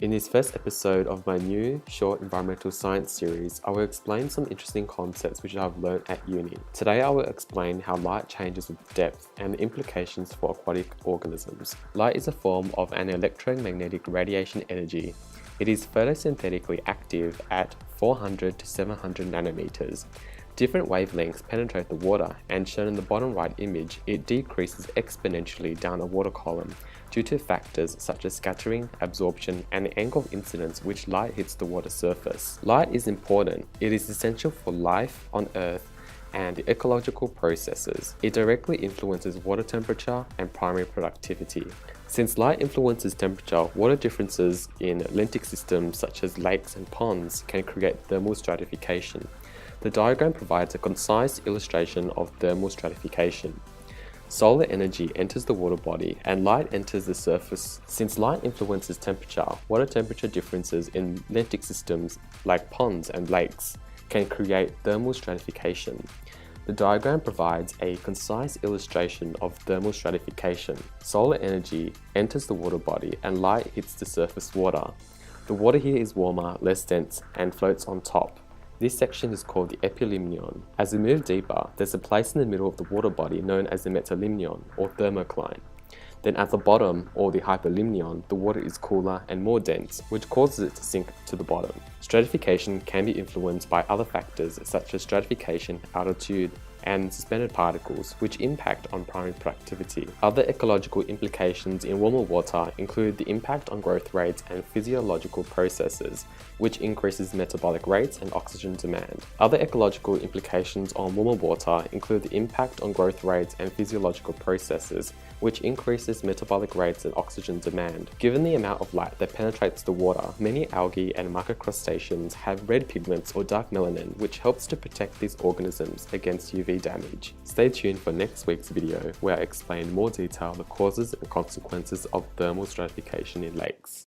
In this first episode of my new short environmental science series, I will explain some interesting concepts which I've learned at uni. Today I will explain how light changes with depth and the implications for aquatic organisms. Light is a form of an electromagnetic radiation energy. It is photosynthetically active at 400 to 700 nanometers. Different wavelengths penetrate the water, and shown in the bottom right image, it decreases exponentially down a water column due to factors such as scattering, absorption, and the angle of incidence which light hits the water surface. Light is important. It is essential for life on Earth and the ecological processes. It directly influences water temperature and primary productivity. Since light influences temperature, water differences in lentic systems such as lakes and ponds can create thermal stratification. The diagram provides a concise illustration of thermal stratification. Solar energy enters the water body and light enters the surface. Since light influences temperature, water temperature differences in lentic systems like ponds and lakes can create thermal stratification. The diagram provides a concise illustration of thermal stratification. Solar energy enters the water body and light hits the surface water. The water here is warmer, less dense, and floats on top. This section is called the epilimnion. As we move deeper, there's a place in the middle of the water body known as the metalimnion or thermocline. Then at the bottom, or the hyperlimnion, the water is cooler and more dense, which causes it to sink to the bottom. Stratification can be influenced by other factors such as stratification, altitude, and suspended particles, which impact on primary productivity. Other ecological implications in warmer water include the impact on growth rates and physiological processes, which increases metabolic rates and oxygen demand. Other ecological implications on warmer water include the impact on growth rates and physiological processes, which increases metabolic rates and oxygen demand. Given the amount of light that penetrates the water, many algae and microcrustaceans have red pigments or dark melanin, which helps to protect these organisms against UV damage. Stay tuned for next week's video where I explain in more detail the causes and consequences of thermal stratification in lakes.